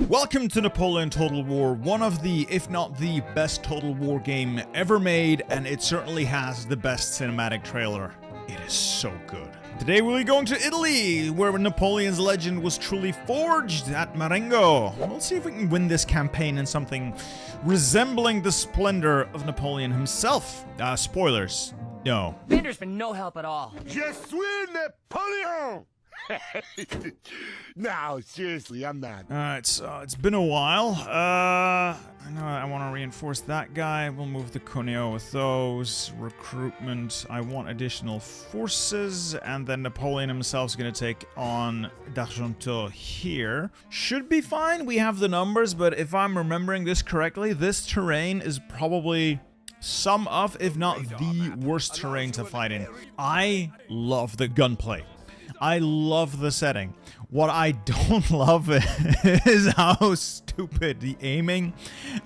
Welcome to Napoleon Total War, one of the, if not the best Total War game ever made, and it certainly has the best cinematic trailer. It is so good. Today we'll be going to Italy, where Napoleon's legend was truly forged at Marengo. We'll see if we can win this campaign in something resembling the splendor of Napoleon himself. Spoilers. No. Vander's been no help at all. Je suis Napoleon! No, seriously, I'm not. Alright, so it's been a while. I know I want to reinforce that guy. We'll move the Cuneo with those. Recruitment. I want additional forces. And then Napoleon himself is going to take on d'Argenteau here. Should be fine. We have the numbers, but if I'm remembering this correctly, this terrain is probably some of, if not the worst terrain to fight in. I love the gunplay. I love the setting. What I don't love is how stupid the aiming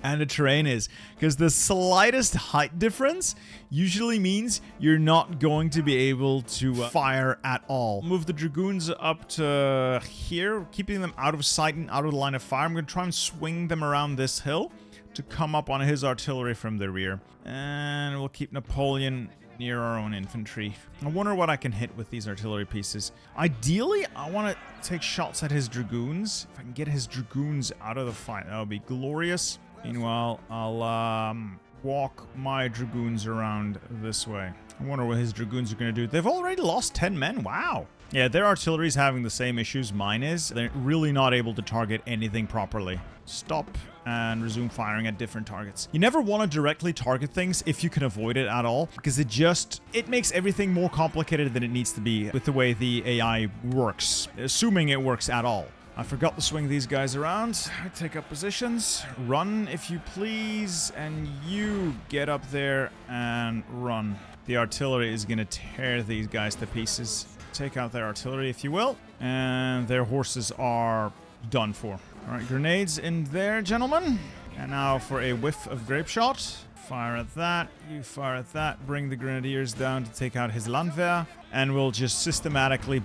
and the terrain is. Because the slightest height difference usually means you're not going to be able to fire at all. Move the Dragoons up to here, keeping them out of sight and out of the line of fire. I'm going to try and swing them around this hill to come up on his artillery from the rear. And we'll keep Napoleon near our own infantry. I wonder what I can hit with these artillery pieces. Ideally, I want to take shots at his dragoons. If I can get his dragoons out of the fight, that would be glorious. Meanwhile, I'll walk my dragoons around this way. I wonder what his dragoons are going to do. They've already lost 10 men. Wow. Yeah, their artillery is having the same issues mine is. They're really not able to target anything properly. Stop and resume firing at different targets. You never want to directly target things if you can avoid it at all, because it makes everything more complicated than it needs to be with the way the AI works, assuming it works at all. I forgot to swing these guys around. I take up positions. Run, if you please, and you get up there and run. The artillery is going to tear these guys to pieces. Take out their artillery, if you will, and their horses are done for. All right, grenades in there, gentlemen. And now for a whiff of grape shot. Fire at that. You fire at that. Bring the grenadiers down to take out his Landwehr. And we'll just systematically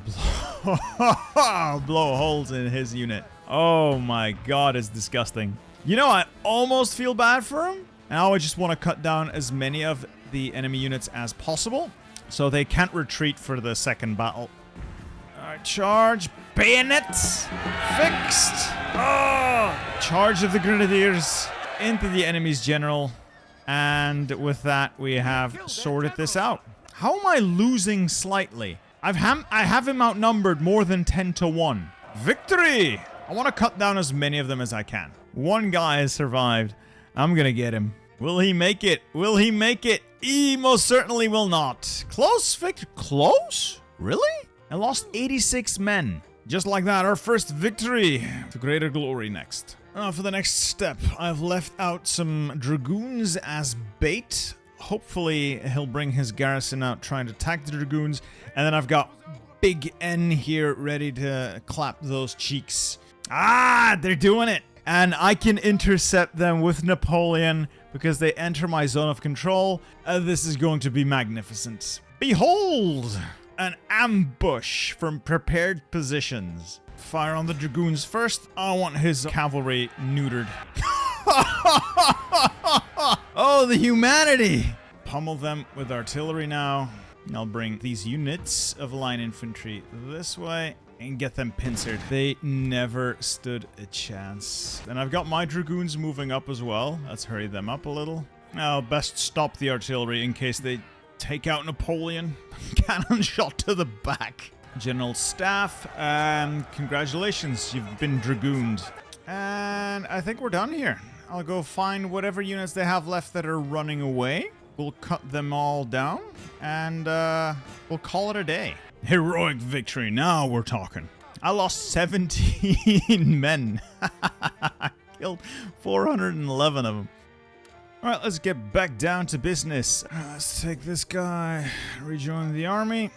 blow holes in his unit. Oh my god, it's disgusting. You know, I almost feel bad for him. Now I just want to cut down as many of the enemy units as possible, so they can't retreat for the second battle. Alright, charge. Bayonets! Fixed! Oh! Charge of the grenadiers into the enemy's general. And with that, we have sorted this out. How am I losing slightly? I have him outnumbered more than 10 to 1. Victory! I want to cut down as many of them as I can. One guy has survived. I'm gonna get him. Will he make it? Will he make it? He most certainly will not. Close, Victor. Close? Really? I lost 86 men. Just like that, our first victory. To greater glory next. For the next step, I've left out some dragoons as bait. Hopefully, he'll bring his garrison out trying to attack the dragoons. And then I've got Big N here ready to clap those cheeks. Ah, they're doing it. And I can intercept them with Napoleon because they enter my zone of control. This is going to be magnificent. Behold! An ambush from prepared positions. Fire on the dragoons first. I want his cavalry neutered. Oh, the humanity! Pummel them with artillery now. I'll bring these units of line infantry this way and get them pincered. They never stood a chance. And I've got my dragoons moving up as well. Let's hurry them up a little. Now, best stop the artillery in case they take out Napoleon. Cannon shot to the back. General Staff, congratulations, you've been dragooned. And I think we're done here. I'll go find whatever units they have left that are running away. We'll cut them all down, and we'll call it a day. Heroic victory, now we're talking. I lost 17 men. I killed 411 of them. Alright, let's get back down to business. Let's take this guy, rejoin the army.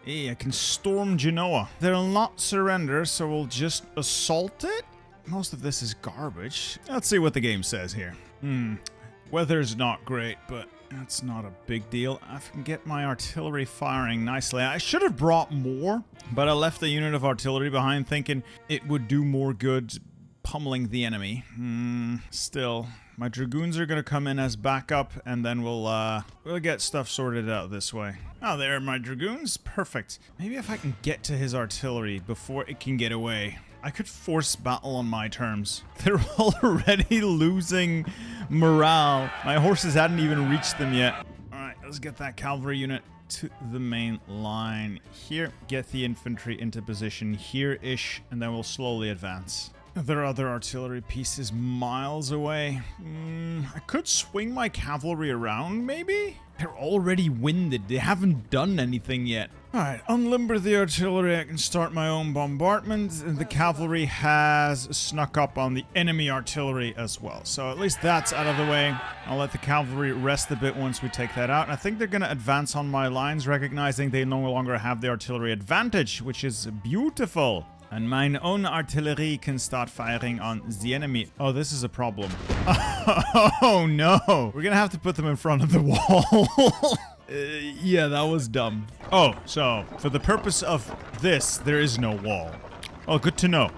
Hey, I can storm Genoa. They'll not surrender, so we'll just assault it? Most of this is garbage. Let's see what the game says here. Weather's not great, but that's not a big deal. I can get my artillery firing nicely. I should have brought more, but I left a unit of artillery behind thinking it would do more good pummeling the enemy. Still, my dragoons are gonna come in as backup, and then we'll get stuff sorted out this way. Oh, there are my dragoons. Perfect. Maybe if I can get to his artillery before it can get away. I could force battle on my terms. They're already losing morale. My horses hadn't even reached them yet. Alright, let's get that cavalry unit to the main line here. Get the infantry into position here-ish, and then we'll slowly advance. There are other artillery pieces miles away. I could swing my cavalry around, maybe? They're already winded. They haven't done anything yet. Alright, unlimber the artillery. I can start my own bombardment. The cavalry has snuck up on the enemy artillery as well. So at least that's out of the way. I'll let the cavalry rest a bit once we take that out. And I think they're going to advance on my lines, recognizing they no longer have the artillery advantage, which is beautiful. And mine own artillery can start firing on the enemy. Oh, this is a problem. Oh, no. We're gonna have to put them in front of the wall. Yeah, that was dumb. Oh, so for the purpose of this, there is no wall. Oh, good to know.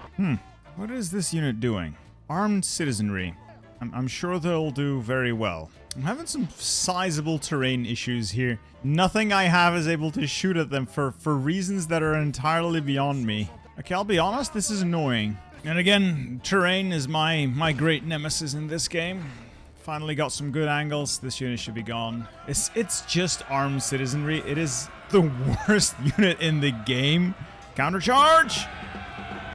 What is this unit doing? Armed citizenry. I'm sure they'll do very well. I'm having some sizable terrain issues here. Nothing I have is able to shoot at them for reasons that are entirely beyond me. Okay, I'll be honest, this is annoying. And again, terrain is my great nemesis in this game. Finally got some good angles. This unit should be gone. It's just armed citizenry. It is the worst unit in the game. Countercharge!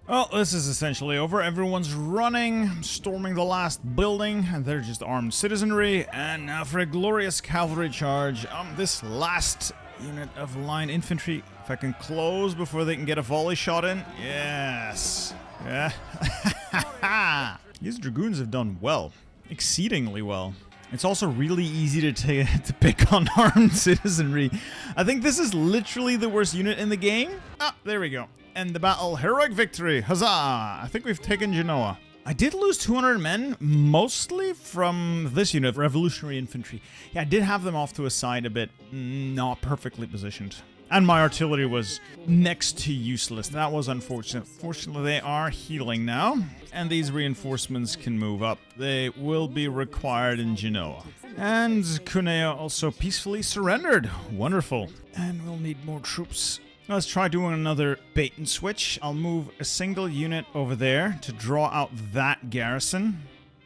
Well, this is essentially over. Everyone's running, storming the last building, and they're just armed citizenry. And now for a glorious cavalry charge. This last unit of line infantry, if I can close before they can get a volley shot in. Yes. Yeah. These dragoons have done well. Exceedingly well. It's also really easy to pick on armed citizenry. I think this is literally the worst unit in the game. Ah, there we go. End the battle. Heroic victory. Huzzah! I think we've taken Genoa. I did lose 200 men, mostly from this unit, Revolutionary Infantry. Yeah, I did have them off to a side a bit, not perfectly positioned. And my artillery was next to useless. That was unfortunate. Fortunately, they are healing now, and these reinforcements can move up. They will be required in Genoa. And Cuneo also peacefully surrendered. Wonderful. And we'll need more troops. Let's try doing another bait and switch. I'll move a single unit over there to draw out that garrison.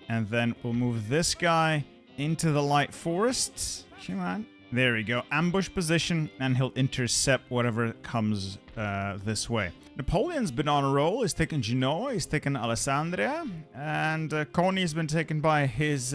And then we'll move this guy into the light forest. Come on. There we go. Ambush position, and he'll intercept whatever comes this way. Napoleon's been on a roll. He's taken Genoa, he's taken Alessandria, and Coney's been taken by his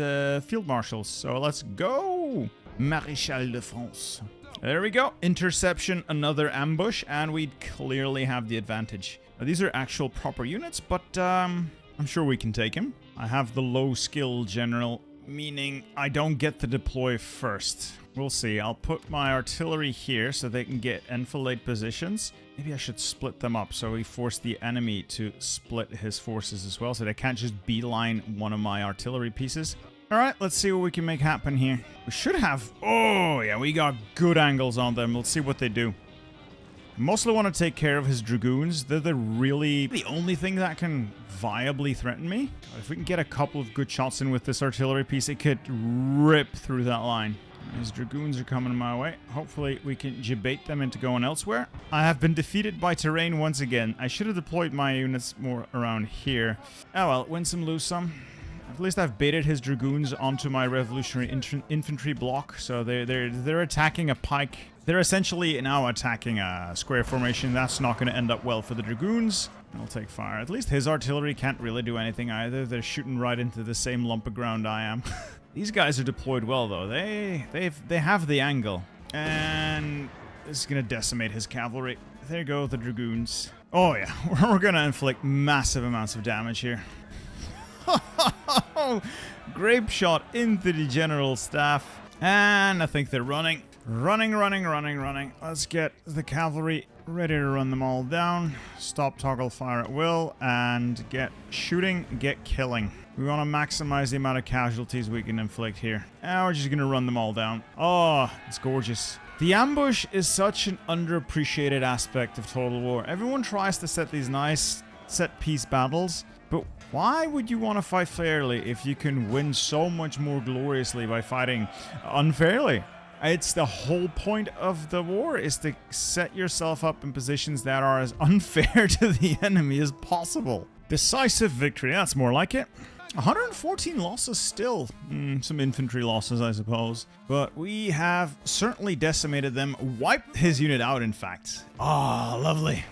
field marshals. So let's go! Maréchal de France. There we go. Interception, another ambush, and we clearly have the advantage. Now, these are actual proper units, but I'm sure we can take him. I have the low skill general, meaning I don't get to deploy first. We'll see. I'll put my artillery here so they can get enfilade positions. Maybe I should split them up so we force the enemy to split his forces as well, so they can't just beeline one of my artillery pieces. Alright, let's see what we can make happen here. We should have... Oh, yeah, we got good angles on them. Let's see what they do. I mostly want to take care of his dragoons. They're the only thing that can viably threaten me. If we can get a couple of good shots in with this artillery piece, it could rip through that line. His dragoons are coming my way. Hopefully we can debate them into going elsewhere. I have been defeated by terrain once again. I should have deployed my units more around here. Oh well, win some, lose some. At least I've baited his dragoons onto my revolutionary infantry block, so they're attacking a pike. They're essentially now attacking a square formation. That's not going to end up well for the dragoons. I'll take fire. At least his artillery can't really do anything either. They're shooting right into the same lump of ground I am. These guys are deployed well, though. They have the angle. And this is going to decimate his cavalry. There go the dragoons. Oh, yeah. We're going to inflict massive amounts of damage here. Grape shot into the general staff. And I think they're running. Running. Let's get the cavalry ready to run them all down. Stop toggle fire at will. And get shooting, get killing. We want to maximize the amount of casualties we can inflict here. And we're just going to run them all down. Oh, it's gorgeous. The ambush is such an underappreciated aspect of Total War. Everyone tries to set these nice set-piece battles, but Why would you want to fight fairly if you can win so much more gloriously by fighting unfairly? It's the whole point of the war, is to set yourself up in positions that are as unfair to the enemy as possible. Decisive victory, that's more like it. 114 losses still. Some infantry losses, I suppose. But we have certainly decimated them. Wiped his unit out, in fact. Ah, lovely.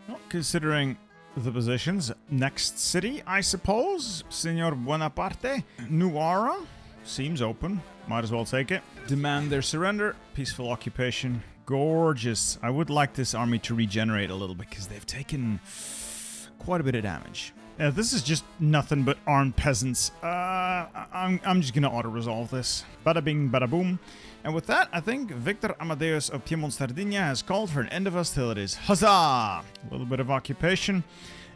Well, considering the positions. Next city, I suppose. Senor Buonaparte. Nuara. Seems open. Might as well take it. Demand their surrender. Peaceful occupation. Gorgeous. I would like this army to regenerate a little bit because they've taken quite a bit of damage. This is just nothing but armed peasants. I'm just gonna auto-resolve this. Bada bing, bada boom. And with that, I think Victor Amadeus of Piedmont Sardinia has called for an end of hostilities. Huzzah! A little bit of occupation.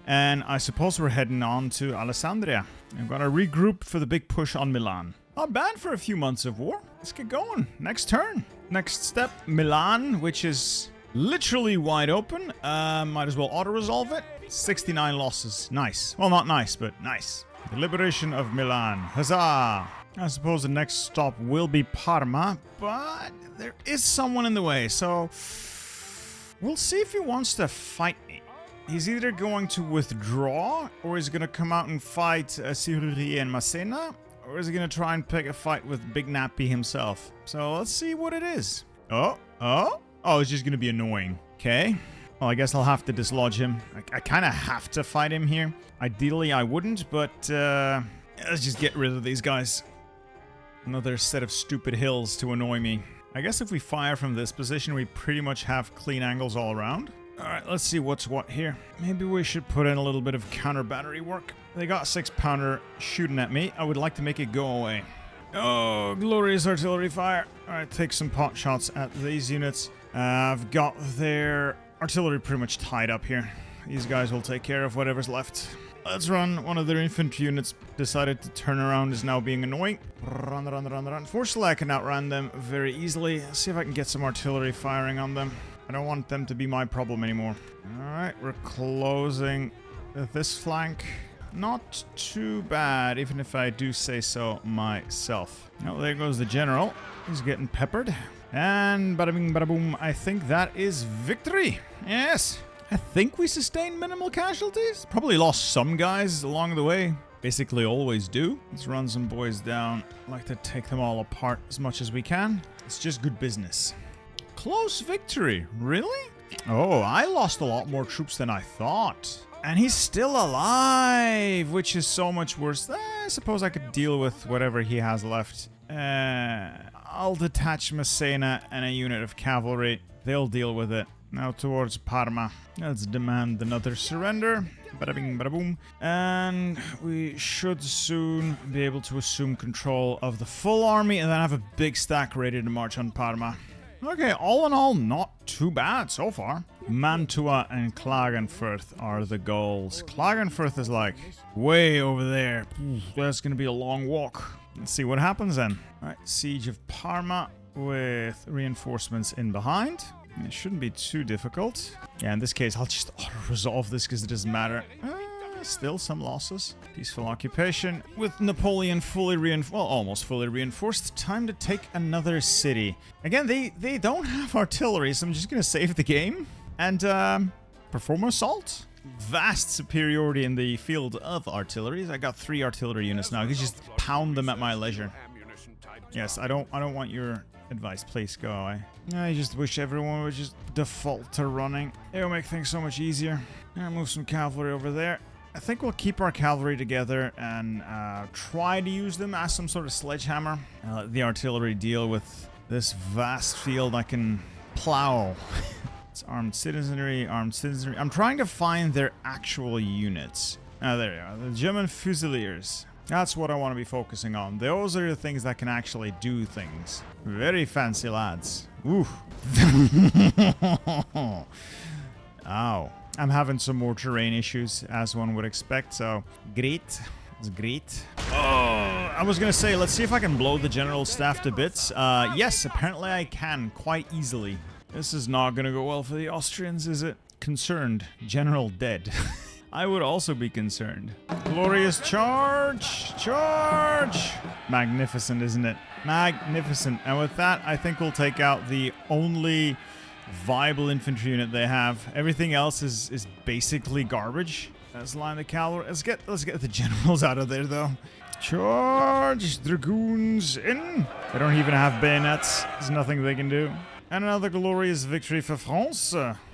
And I suppose we're heading on to Alessandria. I'm gonna regroup for the big push on Milan. Not bad for a few months of war. Let's get going. Next turn. Next step, Milan, which is literally wide open. Might as well auto-resolve it. 69 losses. Nice. Well, not nice, but nice. The liberation of Milan. Huzzah! I suppose the next stop will be Parma, but there is someone in the way, so we'll see if he wants to fight me. He's either going to withdraw, or he's going to come out and fight Siruri and Massena, or is he going to try and pick a fight with Big Nappy himself? So let's see what it is. Oh, it's just going to be annoying. Okay. Well, I guess I'll have to dislodge him. I kind of have to fight him here. Ideally, I wouldn't, but let's just get rid of these guys. Another set of stupid hills to annoy me. I guess if we fire from this position, we pretty much have clean angles all around. Alright, let's see what's what here. Maybe we should put in a little bit of counter battery work. They got 6-pounder shooting at me. I would like to make it go away. Oh, glorious artillery fire. Alright, take some pot shots at these units. I've got their artillery pretty much tied up here. These guys will take care of whatever's left. Let's run. One of their infantry units decided to turn around, is now being annoying. Run, run, run, run. Fortunately, I can outrun them very easily. Let's see if I can get some artillery firing on them. I don't want them to be my problem anymore. Alright, we're closing this flank. Not too bad, even if I do say so myself. Oh, there goes the general. He's getting peppered. And bada bing, bada boom. I think that is victory. Yes. I think we sustained minimal casualties. Probably lost some guys along the way. Basically always do. Let's run some boys down. I like to take them all apart as much as we can. It's just good business. Close victory. Really? Oh, I lost a lot more troops than I thought. And he's still alive, which is so much worse. I suppose I could deal with whatever he has left. I'll detach Massena and a unit of cavalry. They'll deal with it. Now towards Parma. Let's demand another surrender. Bada bing, bada boom. And we should soon be able to assume control of the full army and then have a big stack ready to march on Parma. Okay, all in all, not too bad so far. Mantua and Klagenfurt are the goals. Klagenfurt is like way over there. That's going to be a long walk. Let's see what happens then. Alright, Siege of Parma with reinforcements in behind. It shouldn't be too difficult. Yeah, in this case, I'll just auto-resolve this because it doesn't matter. Still some losses. Peaceful occupation. With Napoleon fully reinforced, well, almost fully reinforced. Time to take another city. Again, they don't have artillery, so I'm just going to save the game and perform assault. Vast superiority in the field of artillery. I got 3 artillery units now. I can just pound them at my leisure. Yes, I don't want your advice. Please go away. I just wish everyone would just default to running. It'll make things so much easier. I'll move some cavalry over there. I think we'll keep our cavalry together and try to use them as some sort of sledgehammer. Let the artillery deal with this vast field I can plow. It's armed citizenry, armed citizenry. I'm trying to find their actual units. There they are. The German Fusiliers. That's what I want to be focusing on. Those are the things that can actually do things. Very fancy lads. Ooh. Ow. I'm having some more terrain issues, as one would expect, so great. It's great. Oh, I was going to say, let's see if I can blow the general staff to bits. Yes, apparently I can quite easily. This is not going to go well for the Austrians, is it? Concerned. General dead. I would also be concerned. Glorious charge! Charge! Magnificent, isn't it? Magnificent. And with that, I think we'll take out the only viable infantry unit they have. Everything else is basically garbage. Let's line the cavalry. Let's get the generals out of there, though. Charge! Dragoons in! They don't even have bayonets. There's nothing they can do. And another glorious victory for France.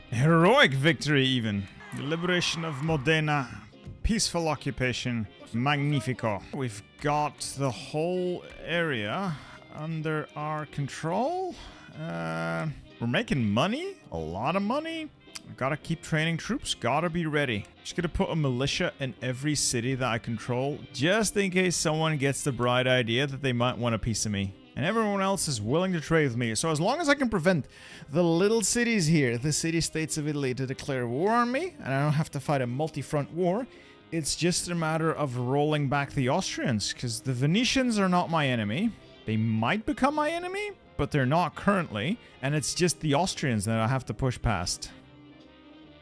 Heroic victory, even. The liberation of Modena. Peaceful occupation. Magnifico. We've got the whole area under our control. We're making money. A lot of money. Gotta keep training troops. Gotta be ready. Just gonna put a militia in every city that I control, just in case someone gets the bright idea that they might want a piece of me. And everyone else is willing to trade with me. So as long as I can prevent the little cities here, the city-states of Italy, to declare war on me, and I don't have to fight a multi-front war, it's just a matter of rolling back the Austrians, because the Venetians are not my enemy. They might become my enemy, but they're not currently, and it's just the Austrians that I have to push past.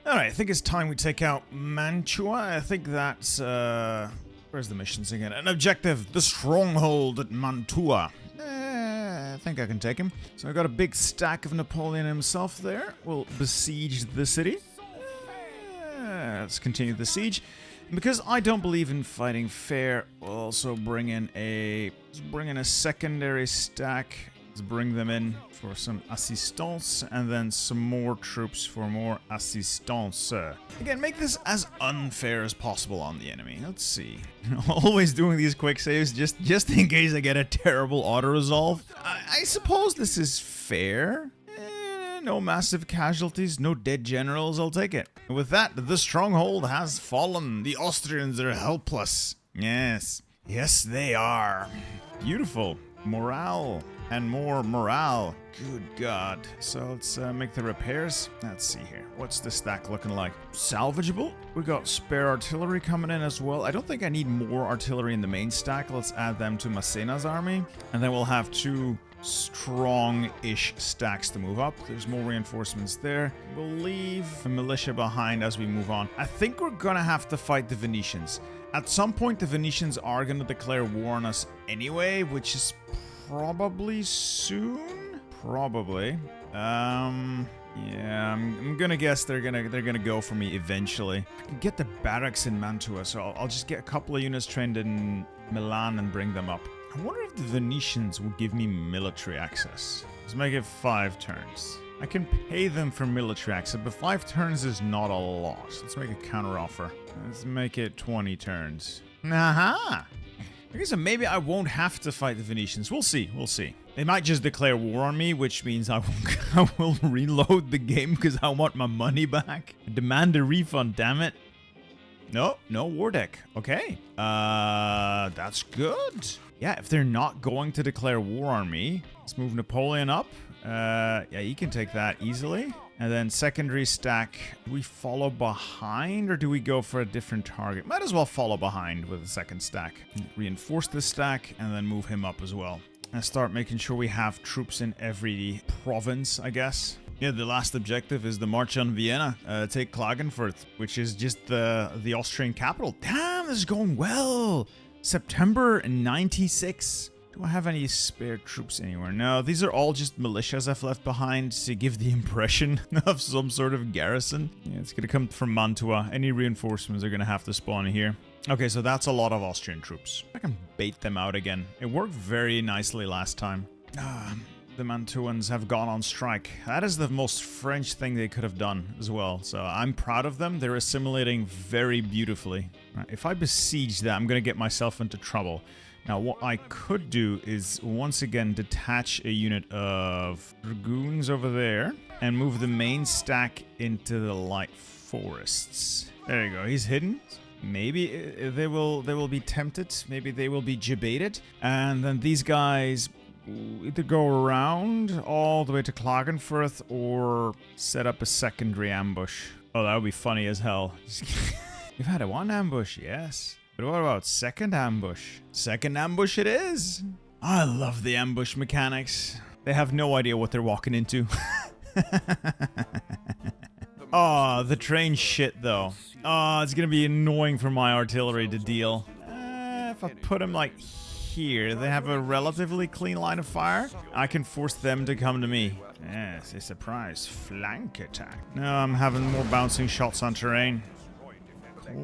Alright, I think it's time we take out Mantua. I think that's, where's the missions again? An objective, the stronghold at Mantua. I think I can take him. So I got a big stack of Napoleon himself there. We'll besiege the city. Let's continue the siege. And because I don't believe in fighting fair, we'll also bring in a secondary stack. Let's bring them in for some assistance, and then some more troops for more assistance. Again, make this as unfair as possible on the enemy. Let's see. Always doing these quick saves just in case I get a terrible auto-resolve. I suppose this is fair. No massive casualties, no dead generals, I'll take it. With that, the stronghold has fallen. The Austrians are helpless. Yes. Yes, they are. Beautiful. Morale. And more morale. Good God. So let's make the repairs. Let's see here. What's the stack looking like? Salvageable. We got spare artillery coming in as well. I don't think I need more artillery in the main stack. Let's add them to Massena's army. And then we'll have two strong-ish stacks to move up. There's more reinforcements there. We'll leave the militia behind as we move on. I think we're gonna have to fight the Venetians. At some point, the Venetians are gonna declare war on us anyway, which is probably soon. Probably. Yeah, I'm gonna guess they're gonna go for me eventually. I can get the barracks in Mantua, so I'll just get a couple of units trained in Milan and bring them up. I wonder if the Venetians will give me military access. Let's make it 5 turns. I can pay them for military access, but 5 turns is not a lot. Let's make a counteroffer. Let's make it 20 turns. Aha! Okay, so maybe I won't have to fight the Venetians. We'll see. We'll see. They might just declare war on me, which means I will reload the game because I want my money back. Demand a refund, damn it. No war deck. Okay. That's good. Yeah, if they're not going to declare war on me, let's move Napoleon up. Yeah, he can take that easily. And then secondary stack, do we follow behind or do we go for a different target? Might as well follow behind with the second stack. Reinforce this stack and then move him up as well. And start making sure we have troops in every province, I guess. Yeah, the last objective is the march on Vienna. Take Klagenfurt, which is just the Austrian capital. Damn, this is going well. September 96. Do I have any spare troops anywhere? No, these are all just militias I've left behind to give the impression of some sort of garrison. Yeah, it's gonna come from Mantua. Any reinforcements are gonna have to spawn here. Okay, so that's a lot of Austrian troops. I can bait them out again. It worked very nicely last time. The Mantuans have gone on strike. That is the most French thing they could have done as well. So I'm proud of them. They're assimilating very beautifully. Right, if I besiege that, I'm gonna get myself into trouble. Now, what I could do is, once again, detach a unit of dragoons over there and move the main stack into the light forests. There you go. He's hidden. Maybe they will be tempted. Maybe they will be debated. And then these guys either go around all the way to Klagenfurt or set up a secondary ambush. Oh, that would be funny as hell. You've had a one ambush, yes. But what about second ambush? Second ambush it is! I love the ambush mechanics. They have no idea what they're walking into. The Oh, the train shit, though. Oh, it's gonna be annoying for my artillery to deal. If I put them, like, here, they have a relatively clean line of fire. I can force them to come to me. Yes, a surprise flank attack. Now I'm having more bouncing shots on terrain.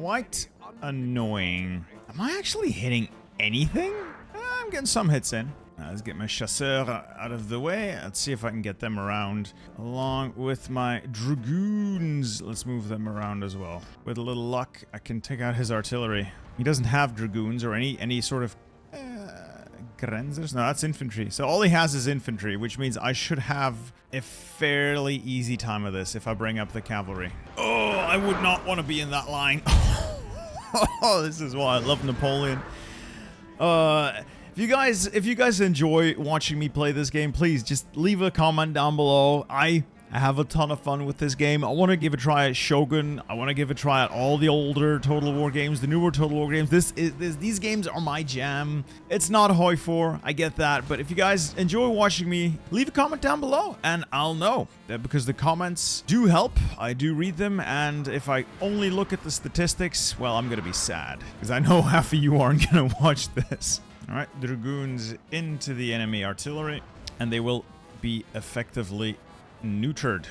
Quite annoying. Am I actually hitting anything? I'm getting some hits in. Let's get my chasseurs out of the way. Let's see if I can get them around along with my dragoons. Let's move them around as well. With a little luck, I can take out his artillery. He doesn't have dragoons or any sort of grenzers. No, that's infantry. So all he has is infantry, which means I should have a fairly easy time of this if I bring up the cavalry. Oh, I would not want to be in that line. Oh, this is why I love Napoleon. If you guys enjoy watching me play this game, please just leave a comment down below. I have a ton of fun with this game. I want to give a try at Shogun. I want to give a try at all the older Total War games, the newer Total War games. These games are my jam. It's not Hoi 4, I get that, but if you guys enjoy watching me, leave a comment down below and I'll know. Because the comments do help. I do read them, and if I only look at the statistics, well, I'm gonna be sad because I know half of you aren't gonna watch this. All right, dragoons into the enemy artillery, and they will be effectively neutered.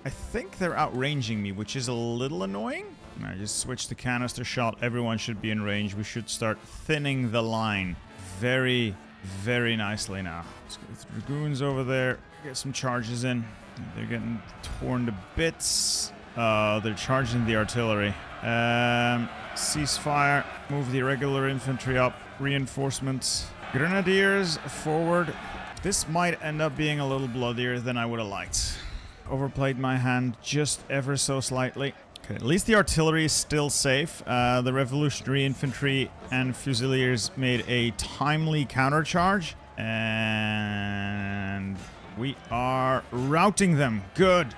I think they're outranging me, which is a little annoying. I just switched the canister shot. Everyone should be in range. We should start thinning the line very, very nicely now. Let's get the dragoons over there. Get some charges in. They're getting torn to bits. They're charging the artillery. Ceasefire. Move the irregular infantry up. Reinforcements. Grenadiers forward. This might end up being a little bloodier than I would have liked. Overplayed my hand just ever so slightly. Okay, at least the artillery is still safe. The revolutionary infantry and fusiliers made a timely countercharge. And we are routing them. Good.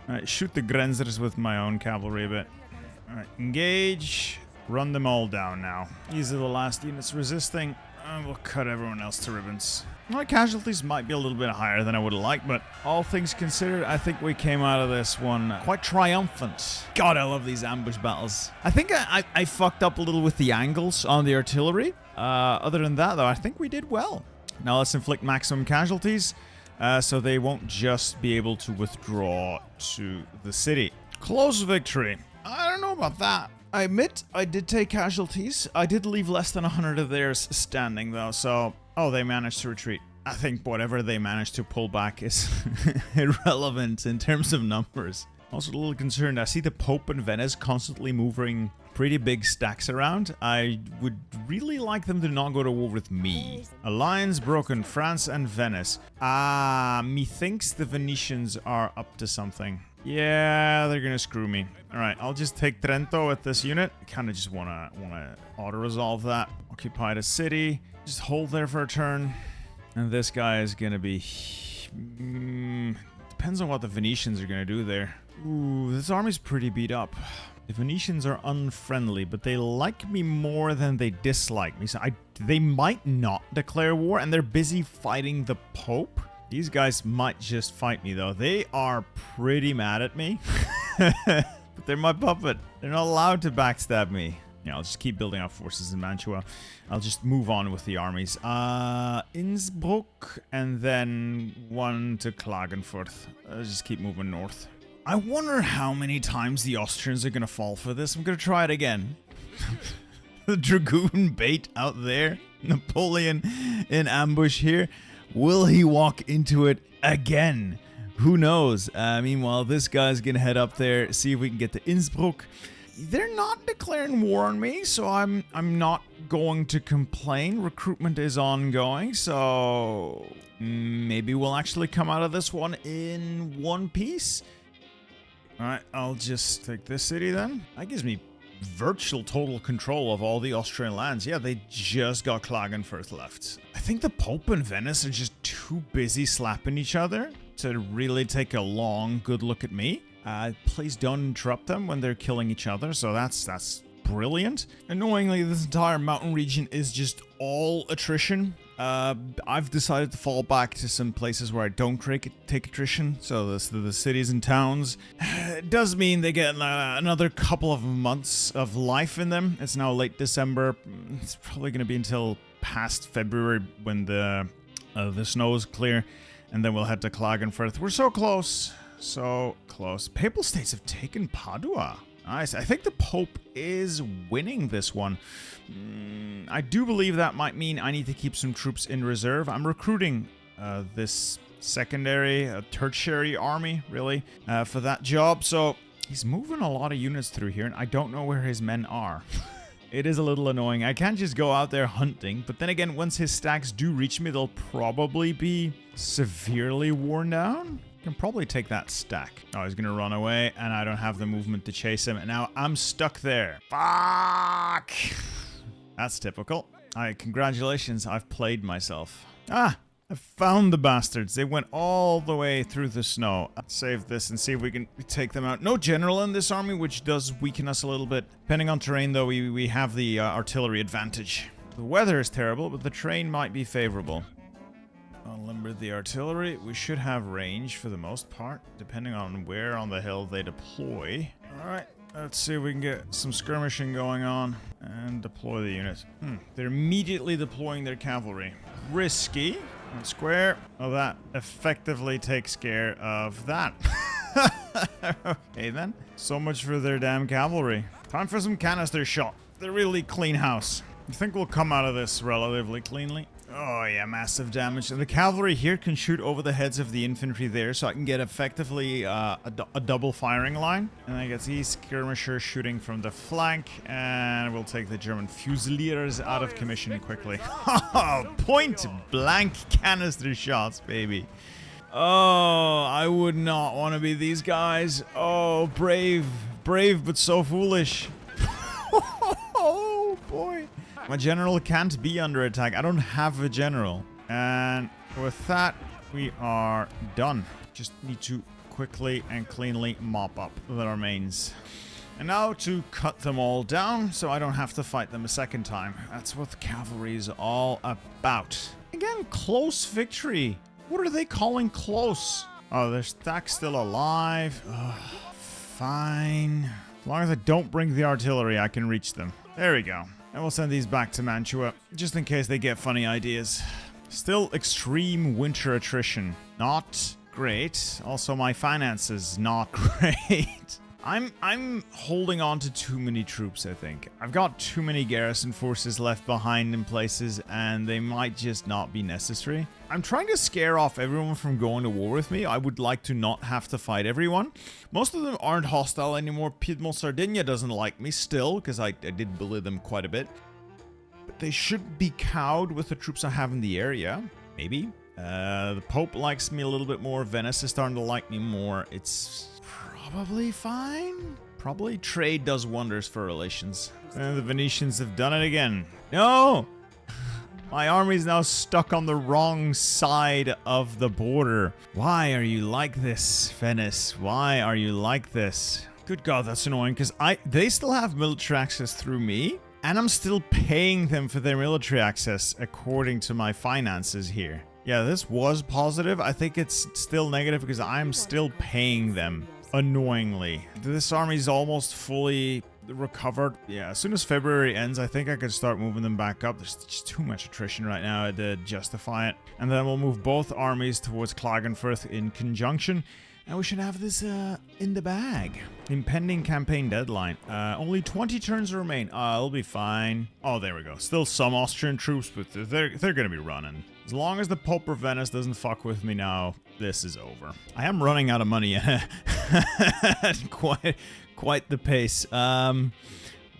Alright, shoot the grenzers with my own cavalry a bit. Alright, engage. Run them all down now. These are the last units resisting. And we'll cut everyone else to ribbons. My casualties might be a little bit higher than I would have liked, but all things considered, I think we came out of this one quite triumphant. God, I love these ambush battles. I think I fucked up a little with the angles on the artillery. Other than that, though, I think we did well. Now let's inflict maximum casualties, so they won't just be able to withdraw to the city. Close victory. I don't know about that. I admit I did take casualties. I did leave less than 100 of theirs standing, though, so... Oh, they managed to retreat. I think whatever they managed to pull back is irrelevant in terms of numbers. Also a little concerned. I see the Pope and Venice constantly moving pretty big stacks around. I would really like them to not go to war with me. Alliance broken. France and Venice. Methinks the Venetians are up to something. Yeah, they're gonna screw me. Alright, I'll just take Trento at this unit. I kinda just wanna auto-resolve that. Occupy the city. Just hold there for a turn. And this guy is gonna be... depends on what the Venetians are gonna do there. Ooh, this army's pretty beat up. The Venetians are unfriendly, but they like me more than they dislike me. So they might not declare war, and they're busy fighting the Pope. These guys might just fight me, though. They are pretty mad at me. But they're my puppet. They're not allowed to backstab me. Yeah, I'll just keep building up forces in Mantua. I'll just move on with the armies. Innsbruck, and then one to Klagenfurt. I'll just keep moving north. I wonder how many times the Austrians are going to fall for this. I'm going to try it again. The Dragoon bait out there. Napoleon in ambush here. Will he walk into it again? Who knows? Meanwhile, this guy's going to head up there, see if we can get to Innsbruck. They're not declaring war on me, so I'm not going to complain. Recruitment is ongoing, so maybe we'll actually come out of this one in one piece. Alright, I'll just take this city then. That gives me virtual total control of all the Austrian lands. Yeah, they just got Klagenfurt left. I think the Pope and Venice are just too busy slapping each other to really take a long, good look at me. Please don't interrupt them when they're killing each other, so that's brilliant. Annoyingly, this entire mountain region is just all attrition. I've decided to fall back to some places where I don't take attrition. So the cities and towns. It does mean they get another couple of months of life in them. It's now late December. It's probably going to be until past February when the snows clear. And then we'll head to Klagenfurt. We're so close. So close. Papal states have taken Padua. Nice. I think the Pope is winning this one. I do believe that might mean I need to keep some troops in reserve. I'm recruiting this secondary, tertiary army, really, for that job. So he's moving a lot of units through here, and I don't know where his men are. It is a little annoying. I can't just go out there hunting. But then again, once his stacks do reach me, they'll probably be severely worn down. Can probably take that stack. Oh, he's gonna run away, and I don't have the movement to chase him. And now I'm stuck there. Fuck! That's typical. Alright, congratulations. I've played myself. Ah! I found the bastards. They went all the way through the snow. I'll save this and see if we can take them out. No general in this army, which does weaken us a little bit. Depending on terrain, though, we have the artillery advantage. The weather is terrible, but the terrain might be favorable. I'll limber the artillery. We should have range for the most part, depending on where on the hill they deploy. Alright, let's see if we can get some skirmishing going on and deploy the units. They're immediately deploying their cavalry. Risky. Square. Oh, that effectively takes care of that. Okay, then. So much for their damn cavalry. Time for some canister shot. They're really clean house. I think we'll come out of this relatively cleanly. Oh, yeah, massive damage. And the cavalry here can shoot over the heads of the infantry there, so I can get effectively a double firing line. And I get these skirmishers shooting from the flank, and we'll take the German Fusiliers out of commission quickly. Point blank canister shots, baby. Oh, I would not want to be these guys. Oh, brave but so foolish. Oh, boy. My general can't be under attack. I don't have a general. And with that, we are done. Just need to quickly and cleanly mop up the remains. And now to cut them all down so I don't have to fight them a second time. That's what the cavalry is all about. Again, close victory. What are they calling close? Oh, their stack's still alive. Ugh, fine. As long as I don't bring the artillery, I can reach them. There we go. And we'll send these back to Mantua, just in case they get funny ideas. Still extreme winter attrition. Not great. Also, my finances, not great. I'm holding on to too many troops, I think. I've got too many garrison forces left behind in places, and they might just not be necessary. I'm trying to scare off everyone from going to war with me. I would like to not have to fight everyone. Most of them aren't hostile anymore. Piedmont Sardinia doesn't like me still, because I did bully them quite a bit. But they should be cowed with the troops I have in the area. Maybe. The Pope likes me a little bit more. Venice is starting to like me more. It's probably fine. Probably trade does wonders for relations. And the Venetians have done it again. No! My army's now stuck on the wrong side of the border. Why are you like this, Venice? Why are you like this? Good God, that's annoying, because they still have military access through me, and I'm still paying them for their military access according to my finances here. Yeah, this was positive. I think it's still negative because I'm still paying them. Annoyingly. This army's almost fully recovered. Yeah, as soon as February ends, I think I could start moving them back up. There's just too much attrition right now to justify it. And then we'll move both armies towards Klagenfurt in conjunction. And we should have this in the bag. Impending campaign deadline. Only 20 turns remain. I'll be fine. Oh, there we go. Still some Austrian troops, but they're going to be running. As long as the Pope of Venice doesn't fuck with me now, this is over. I am running out of money at quite the pace.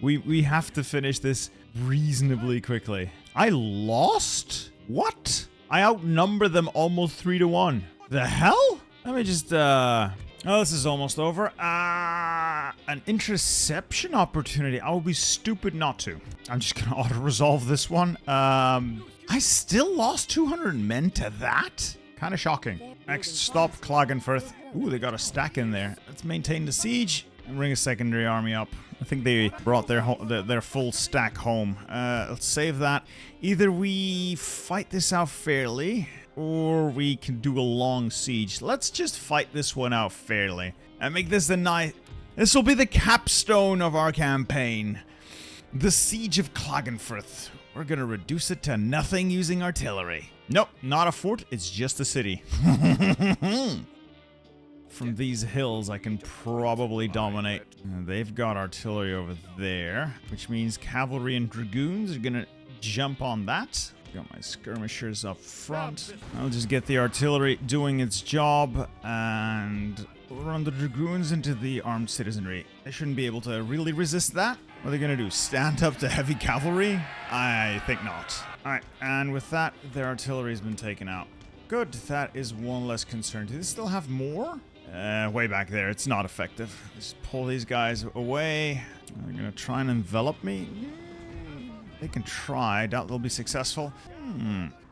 We have to finish this reasonably quickly. I lost? What? I outnumber them almost 3-1. The hell? Let me just, oh, this is almost over. An interception opportunity. I will be stupid not to. I'm just gonna auto-resolve this one. I still lost 200 men to that? Kind of shocking. Next stop, Klagenfurt. Ooh, they got a stack in there. Let's maintain the siege. and bring a secondary army up. I think they brought their full stack home. Let's save that. Either we fight this out fairly, or we can do a long siege. Let's just fight this one out fairly and make this the night. This will be the capstone of our campaign. The Siege of Klagenfurt. We're gonna reduce it to nothing using artillery. Nope, not a fort, it's just a city. From these hills, I can probably dominate. They've got artillery over there, which means cavalry and dragoons are gonna jump on that. Got my skirmishers up front. I'll just get the artillery doing its job and run the dragoons into the armed citizenry. They shouldn't be able to really resist that. What are they gonna do? Stand up to heavy cavalry? I think not. Alright, and with that, their artillery's been taken out. Good, that is one less concern. Do they still have more? Way back there, it's not effective. Just pull these guys away. They're gonna try and envelop me. They can try, doubt they'll be successful.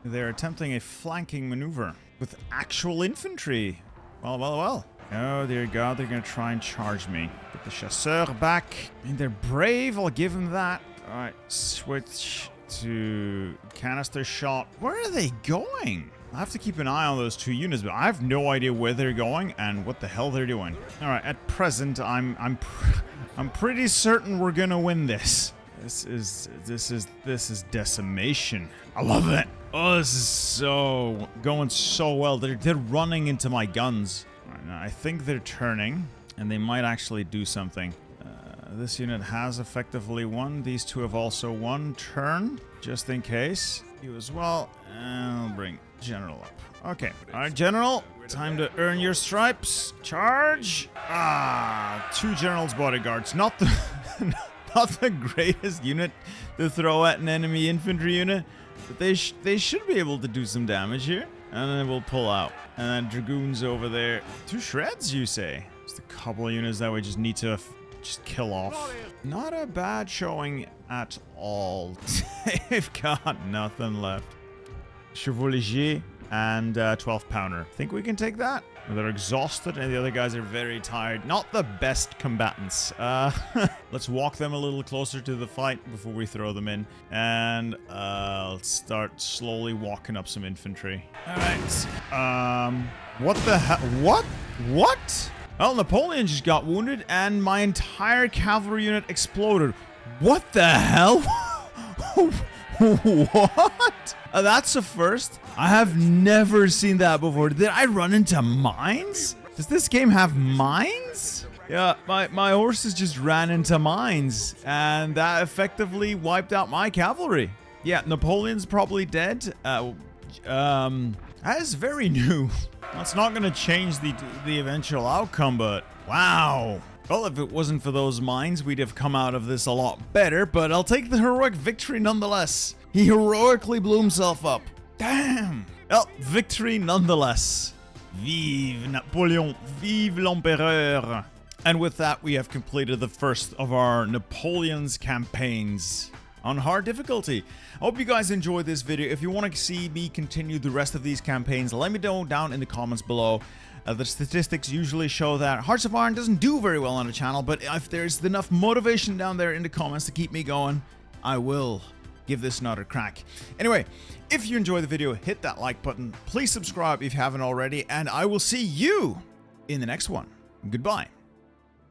They're attempting a flanking maneuver with actual infantry. Well. Oh dear God, they're gonna try and charge me. Get the chasseur back. I mean, they're brave, I'll give them that. Alright, switch to canister shot. Where are they going? I have to keep an eye on those two units, but I have no idea where they're going and what the hell they're doing. All right, at present, I'm pretty certain we're gonna win this. This is decimation. I love it. Oh, this is going so well. They're running into my guns. All right, now I think they're turning, and they might actually do something. This unit has effectively won. These two have also won. Turn, just in case. You as well. And I'll bring General up. Okay. All right, General. Time to earn your stripes. Charge. Two General's bodyguards. Not the not the greatest unit to throw at an enemy infantry unit, but they should be able to do some damage here. And then we'll pull out. And then dragoons over there. Two shreds, you say? Just a couple of units that we just need to just kill off. Not a bad showing at all. They've got nothing left. Chevalier and 12 pounder. Think we can take that? They're exhausted and the other guys are very tired. Not the best combatants. Let's walk them a little closer to the fight before we throw them in. And let's start slowly walking up some infantry. Alright. What the hell? What? Well, Napoleon just got wounded and my entire cavalry unit exploded. What the hell? What? That's a first. I have never seen that before. Did I run into mines? Does this game have mines? Yeah, my horses just ran into mines and that effectively wiped out my cavalry. Yeah, Napoleon's probably dead. That is very new. That's not going to change the eventual outcome, but wow. Well, if it wasn't for those mines, we'd have come out of this a lot better, but I'll take the heroic victory nonetheless. He heroically blew himself up. Damn. Well, victory nonetheless. Vive Napoleon, vive l'Empereur. And with that, we have completed the first of our Napoleon's campaigns on hard difficulty. I hope you guys enjoyed this video. If you want to see me continue the rest of these campaigns, let me know down in the comments below. The statistics usually show that Hearts of Iron doesn't do very well on the channel, but if there's enough motivation down there in the comments to keep me going, I will give this another crack. Anyway, if you enjoyed the video, hit that like button. Please subscribe if you haven't already, and I will see you in the next one. Goodbye.